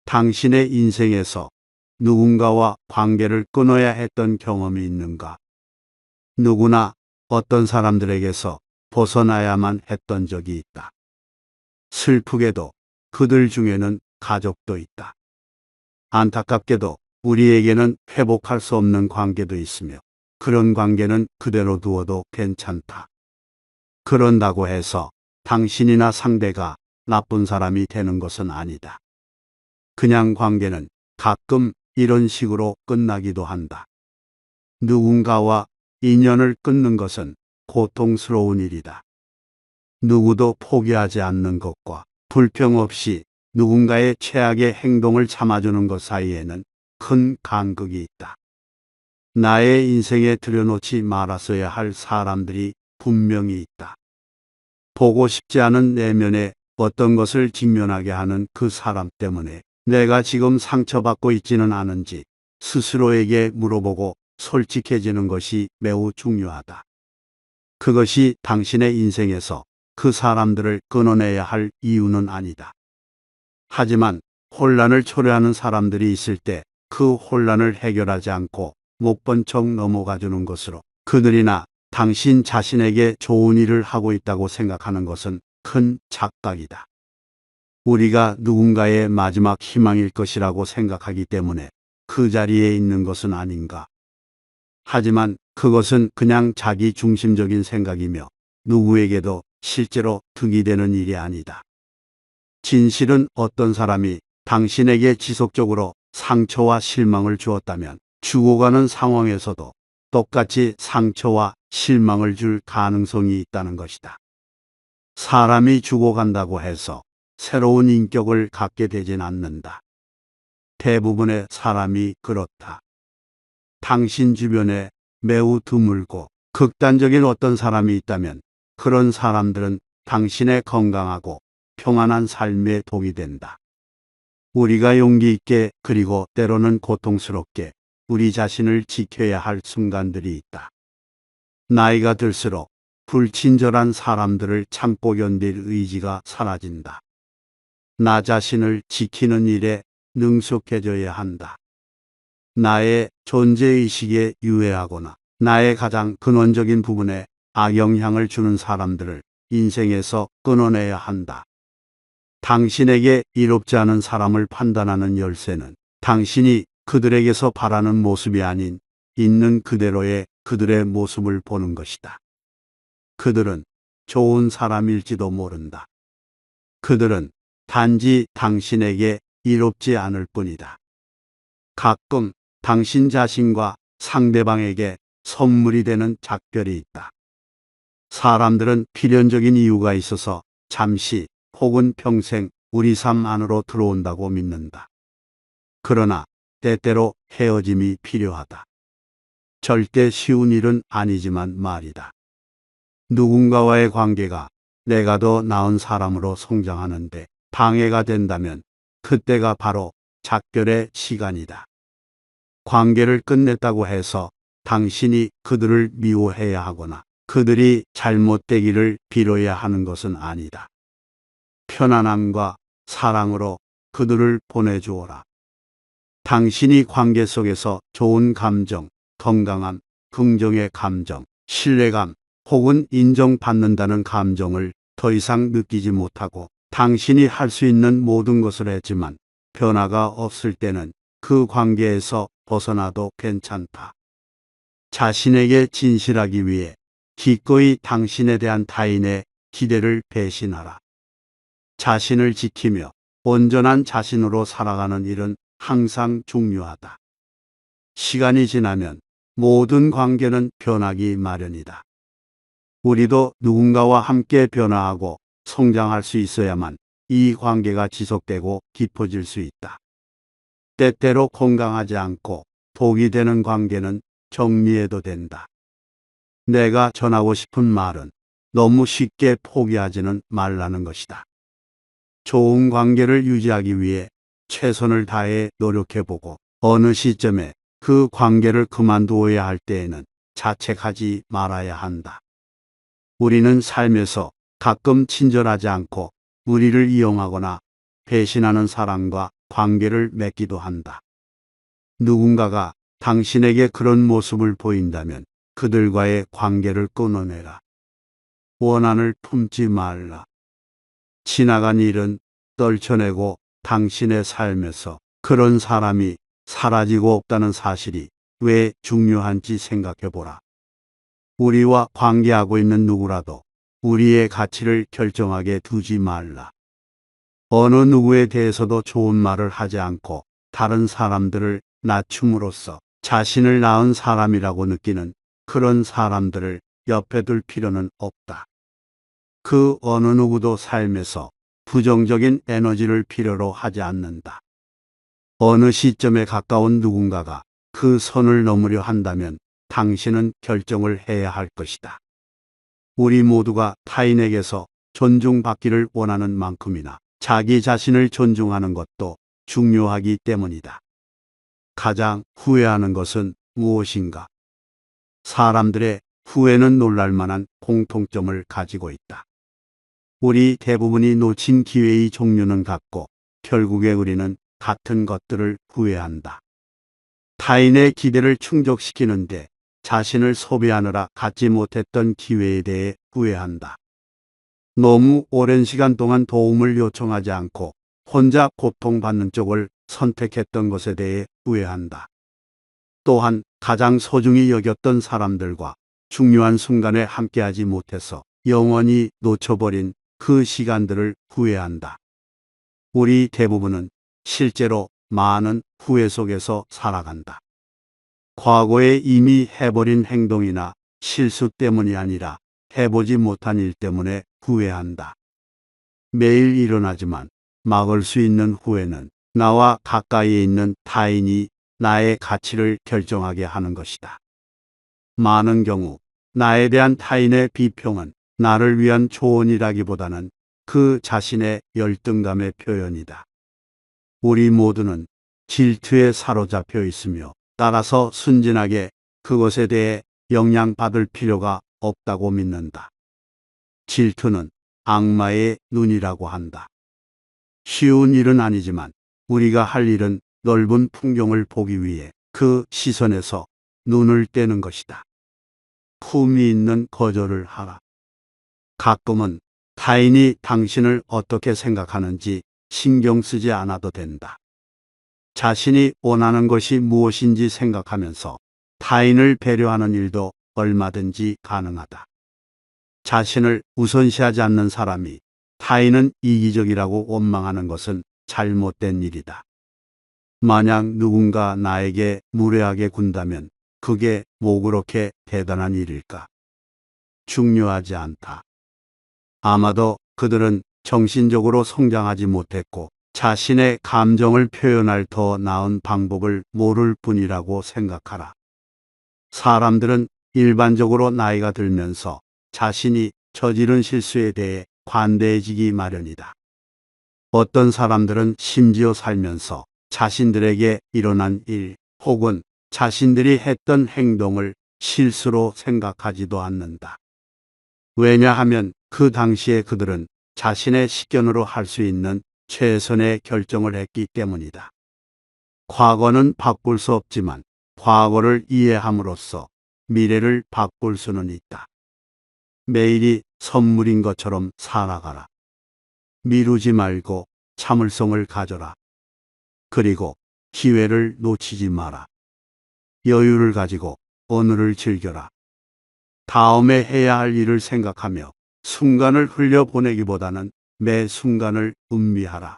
당신의 인생에서 누군가와 관계를 끊어야 했던 경험이 있는가? 누구나 어떤 사람들에게서 벗어나야만 했던 적이 있다. 슬프게도 그들 중에는 가족도 있다. 안타깝게도 우리에게는 회복할 수 없는 관계도 있으며 그런 관계는 그대로 두어도 괜찮다. 그런다고 해서 당신이나 상대가 나쁜 사람이 되는 것은 아니다. 그냥 관계는 가끔 이런 식으로 끝나기도 한다. 누군가와 인연을 끊는 것은 고통스러운 일이다. 누구도 포기하지 않는 것과 불평 없이 누군가의 최악의 행동을 참아주는 것 사이에는 큰 간극이 있다. 나의 인생에 들여놓지 말았어야 할 사람들이 분명히 있다. 보고 싶지 않은 내면에 어떤 것을 직면하게 하는 그 사람 때문에 내가 지금 상처받고 있지는 않은지 스스로에게 물어보고 솔직해지는 것이 매우 중요하다. 그것이 당신의 인생에서 그 사람들을 끊어내야 할 이유는 아니다. 하지만 혼란을 초래하는 사람들이 있을 때 그 혼란을 해결하지 않고 못 본 척 넘어가 주는 것으로 그들이나 당신 자신에게 좋은 일을 하고 있다고 생각하는 것은 큰 착각이다. 우리가 누군가의 마지막 희망일 것이라고 생각하기 때문에 그 자리에 있는 것은 아닌가. 하지만 그것은 그냥 자기 중심적인 생각이며 누구에게도 실제로 득이 되는 일이 아니다. 진실은 어떤 사람이 당신에게 지속적으로 상처와 실망을 주었다면 죽어가는 상황에서도 똑같이 상처와 실망을 줄 가능성이 있다는 것이다. 사람이 죽어간다고 해서 새로운 인격을 갖게 되진 않는다. 대부분의 사람이 그렇다. 당신 주변에 매우 드물고 극단적인 어떤 사람이 있다면 그런 사람들은 당신의 건강하고 평안한 삶에 독이 된다. 우리가 용기 있게 그리고 때로는 고통스럽게 우리 자신을 지켜야 할 순간들이 있다. 나이가 들수록 불친절한 사람들을 참고 견딜 의지가 사라진다. 나 자신을 지키는 일에 능숙해져야 한다. 나의 존재의식에 유해하거나 나의 가장 근원적인 부분에 악영향을 주는 사람들을 인생에서 끊어내야 한다. 당신에게 이롭지 않은 사람을 판단하는 열쇠는 당신이 그들에게서 바라는 모습이 아닌 있는 그대로의 그들의 모습을 보는 것이다. 그들은 좋은 사람일지도 모른다. 그들은 단지 당신에게 이롭지 않을 뿐이다. 가끔 당신 자신과 상대방에게 선물이 되는 작별이 있다. 사람들은 필연적인 이유가 있어서 잠시 혹은 평생 우리 삶 안으로 들어온다고 믿는다. 그러나 때때로 헤어짐이 필요하다. 절대 쉬운 일은 아니지만 말이다. 누군가와의 관계가 내가 더 나은 사람으로 성장하는데 방해가 된다면 그때가 바로 작별의 시간이다. 관계를 끝냈다고 해서 당신이 그들을 미워해야 하거나 그들이 잘못되기를 빌어야 하는 것은 아니다. 편안함과 사랑으로 그들을 보내주어라. 당신이 관계 속에서 좋은 감정, 건강함, 긍정의 감정, 신뢰감 혹은 인정받는다는 감정을 더 이상 느끼지 못하고 당신이 할 수 있는 모든 것을 했지만 변화가 없을 때는 그 관계에서 벗어나도 괜찮다. 자신에게 진실하기 위해 기꺼이 당신에 대한 타인의 기대를 배신하라. 자신을 지키며 온전한 자신으로 살아가는 일은 항상 중요하다. 시간이 지나면 모든 관계는 변하기 마련이다. 우리도 누군가와 함께 변화하고 성장할 수 있어야만 이 관계가 지속되고 깊어질 수 있다. 때때로 건강하지 않고 독이 되는 관계는 정리해도 된다. 내가 전하고 싶은 말은 너무 쉽게 포기하지는 말라는 것이다. 좋은 관계를 유지하기 위해 최선을 다해 노력해보고 어느 시점에 그 관계를 그만두어야 할 때에는 자책하지 말아야 한다. 우리는 삶에서 가끔 친절하지 않고 우리를 이용하거나 배신하는 사람과 관계를 맺기도 한다. 누군가가 당신에게 그런 모습을 보인다면 그들과의 관계를 끊어내라. 원한을 품지 말라. 지나간 일은 떨쳐내고 당신의 삶에서 그런 사람이 사라지고 없다는 사실이 왜 중요한지 생각해 보라. 우리와 관계하고 있는 누구라도 우리의 가치를 결정하게 두지 말라. 어느 누구에 대해서도 좋은 말을 하지 않고 다른 사람들을 낮춤으로써 자신을 나은 사람이라고 느끼는 그런 사람들을 옆에 둘 필요는 없다. 그 어느 누구도 삶에서 부정적인 에너지를 필요로 하지 않는다. 어느 시점에 가까운 누군가가 그 선을 넘으려 한다면 당신은 결정을 해야 할 것이다. 우리 모두가 타인에게서 존중받기를 원하는 만큼이나 자기 자신을 존중하는 것도 중요하기 때문이다. 가장 후회하는 것은 무엇인가? 사람들의 후회는 놀랄만한 공통점을 가지고 있다. 우리 대부분이 놓친 기회의 종류는 같고 결국에 우리는 같은 것들을 후회한다. 타인의 기대를 충족시키는데 자신을 소비하느라 갖지 못했던 기회에 대해 후회한다. 너무 오랜 시간 동안 도움을 요청하지 않고 혼자 고통받는 쪽을 선택했던 것에 대해 후회한다. 또한 가장 소중히 여겼던 사람들과 중요한 순간에 함께하지 못해서 영원히 놓쳐버린 그 시간들을 후회한다. 우리 대부분은 실제로 많은 후회 속에서 살아간다. 과거에 이미 해버린 행동이나 실수 때문이 아니라 해보지 못한 일 때문에 후회한다. 매일 일어나지만 막을 수 있는 후회는 나와 가까이에 있는 타인이 나의 가치를 결정하게 하는 것이다. 많은 경우 나에 대한 타인의 비평은 나를 위한 조언이라기보다는 그 자신의 열등감의 표현이다. 우리 모두는 질투에 사로잡혀 있으며 따라서 순진하게 그것에 대해 영향받을 필요가 없다고 믿는다. 질투는 악마의 눈이라고 한다. 쉬운 일은 아니지만 우리가 할 일은 넓은 풍경을 보기 위해 그 시선에서 눈을 떼는 것이다. 품위 있는 거절을 하라. 가끔은 타인이 당신을 어떻게 생각하는지 신경 쓰지 않아도 된다. 자신이 원하는 것이 무엇인지 생각하면서 타인을 배려하는 일도 얼마든지 가능하다. 자신을 우선시하지 않는 사람이 타인은 이기적이라고 원망하는 것은 잘못된 일이다. 만약 누군가 나에게 무례하게 군다면 그게 뭐 그렇게 대단한 일일까? 중요하지 않다. 아마도 그들은 정신적으로 성장하지 못했고 자신의 감정을 표현할 더 나은 방법을 모를 뿐이라고 생각하라. 사람들은 일반적으로 나이가 들면서 자신이 저지른 실수에 대해 관대해지기 마련이다. 어떤 사람들은 심지어 살면서 자신들에게 일어난 일 혹은 자신들이 했던 행동을 실수로 생각하지도 않는다. 왜냐하면 그 당시에 그들은 자신의 식견으로 할 수 있는 최선의 결정을 했기 때문이다. 과거는 바꿀 수 없지만 과거를 이해함으로써 미래를 바꿀 수는 있다. 매일이 선물인 것처럼 살아가라. 미루지 말고 참을성을 가져라. 그리고 기회를 놓치지 마라. 여유를 가지고 오늘을 즐겨라. 다음에 해야 할 일을 생각하며 순간을 흘려보내기보다는 매 순간을 음미하라.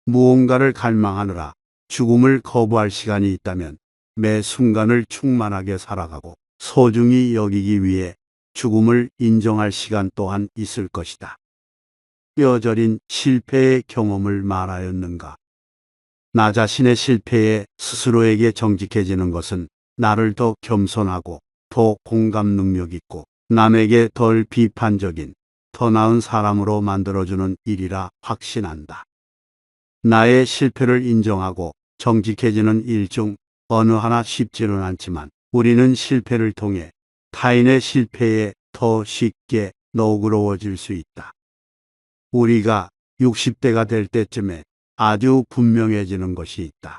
무언가를 갈망하느라 죽음을 거부할 시간이 있다면 매 순간을 충만하게 살아가고 소중히 여기기 위해 죽음을 인정할 시간 또한 있을 것이다. 뼈저린 실패의 경험을 말하였는가? 나 자신의 실패에 스스로에게 정직해지는 것은 나를 더 겸손하고 더 공감 능력 있고 남에게 덜 비판적인 더 나은 사람으로 만들어주는 일이라 확신한다. 나의 실패를 인정하고 정직해지는 일 중 어느 하나 쉽지는 않지만 우리는 실패를 통해 타인의 실패에 더 쉽게 너그러워질 수 있다. 우리가 60대가 될 때쯤에 아주 분명해지는 것이 있다.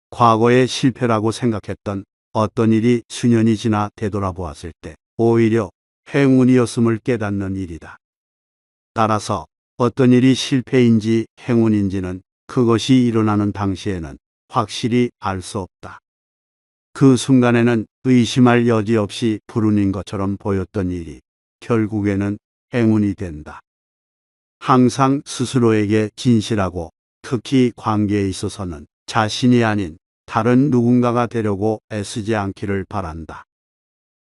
과거의 실패라고 생각했던 어떤 일이 수년이 지나 되돌아보았을 때 오히려 행운이었음을 깨닫는 일이다. 따라서 어떤 일이 실패인지 행운인지는 그것이 일어나는 당시에는 확실히 알 수 없다. 그 순간에는 의심할 여지 없이 불운인 것처럼 보였던 일이 결국에는 행운이 된다. 항상 스스로에게 진실하고 특히 관계에 있어서는 자신이 아닌 다른 누군가가 되려고 애쓰지 않기를 바란다.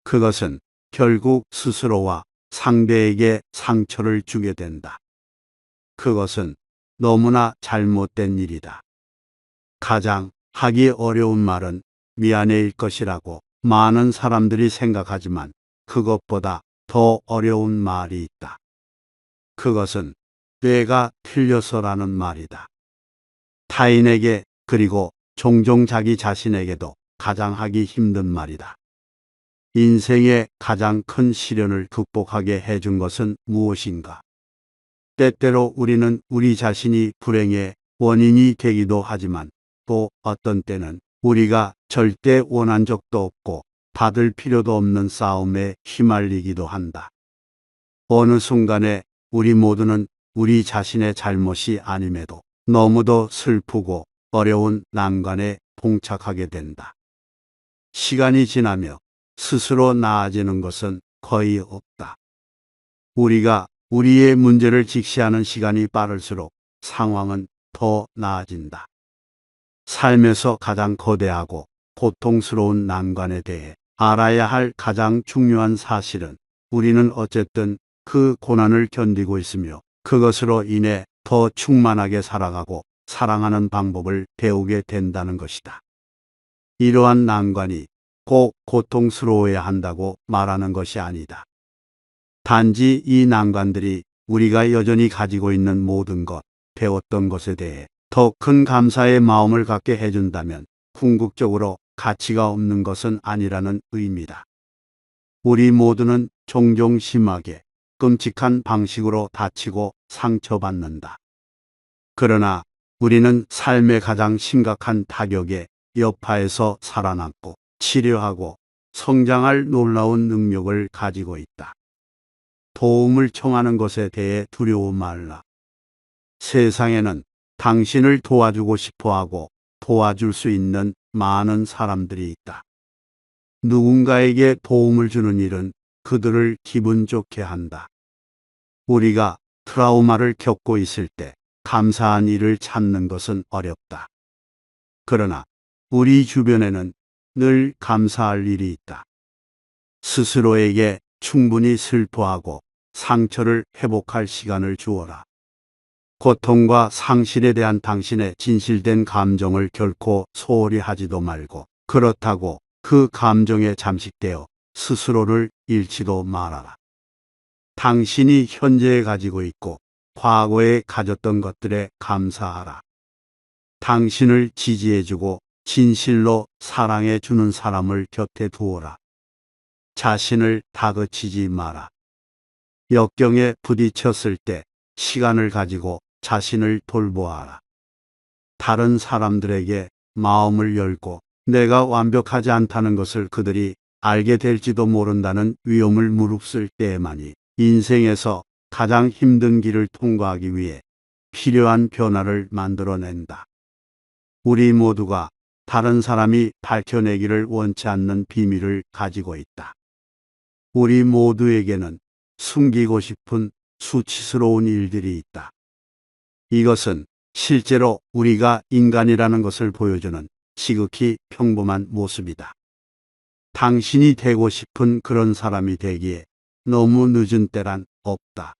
그것은 결국 스스로와 상대에게 상처를 주게 된다. 그것은 너무나 잘못된 일이다. 가장 하기 어려운 말은 미안해일 것이라고 많은 사람들이 생각하지만 그것보다 더 어려운 말이 있다. 그것은 내가 틀려서라는 말이다. 타인에게 그리고 종종 자기 자신에게도 가장 하기 힘든 말이다. 인생의 가장 큰 시련을 극복하게 해준 것은 무엇인가? 때때로 우리는 우리 자신이 불행의 원인이 되기도 하지만 또 어떤 때는 우리가 절대 원한 적도 없고 받을 필요도 없는 싸움에 휘말리기도 한다. 어느 순간에 우리 모두는 우리 자신의 잘못이 아님에도 너무도 슬프고 어려운 난관에 봉착하게 된다. 시간이 지나며 스스로 나아지는 것은 거의 없다. 우리가 우리의 문제를 직시하는 시간이 빠를수록 상황은 더 나아진다. 삶에서 가장 거대하고 고통스러운 난관에 대해 알아야 할 가장 중요한 사실은 우리는 어쨌든 그 고난을 견디고 있으며 그것으로 인해 더 충만하게 살아가고 사랑하는 방법을 배우게 된다는 것이다. 이러한 난관이 꼭 고통스러워야 한다고 말하는 것이 아니다. 단지 이 난관들이 우리가 여전히 가지고 있는 모든 것, 배웠던 것에 대해 더 큰 감사의 마음을 갖게 해준다면 궁극적으로 가치가 없는 것은 아니라는 의미다. 우리 모두는 종종 심하게 끔찍한 방식으로 다치고 상처받는다. 그러나 우리는 삶의 가장 심각한 타격의 여파에서 살아남고 치료하고 성장할 놀라운 능력을 가지고 있다. 도움을 청하는 것에 대해 두려워 말라. 세상에는 당신을 도와주고 싶어 하고 도와줄 수 있는 많은 사람들이 있다. 누군가에게 도움을 주는 일은 그들을 기분 좋게 한다. 우리가 트라우마를 겪고 있을 때 감사한 일을 찾는 것은 어렵다. 그러나 우리 주변에는 늘 감사할 일이 있다. 스스로에게 충분히 슬퍼하고 상처를 회복할 시간을 주어라. 고통과 상실에 대한 당신의 진실된 감정을 결코 소홀히 하지도 말고 그렇다고 그 감정에 잠식되어 스스로를 잃지도 말아라. 당신이 현재에 가지고 있고 과거에 가졌던 것들에 감사하라. 당신을 지지해주고 진실로 사랑해주는 사람을 곁에 두어라. 자신을 다그치지 마라. 역경에 부딪혔을 때 시간을 가지고 자신을 돌보아라. 다른 사람들에게 마음을 열고 내가 완벽하지 않다는 것을 그들이 알게 될지도 모른다는 위험을 무릅쓸 때에만이 인생에서 가장 힘든 길을 통과하기 위해 필요한 변화를 만들어낸다. 우리 모두가 다른 사람이 밝혀내기를 원치 않는 비밀을 가지고 있다. 우리 모두에게는 숨기고 싶은 수치스러운 일들이 있다. 이것은 실제로 우리가 인간이라는 것을 보여주는 지극히 평범한 모습이다. 당신이 되고 싶은 그런 사람이 되기에 너무 늦은 때란 없다.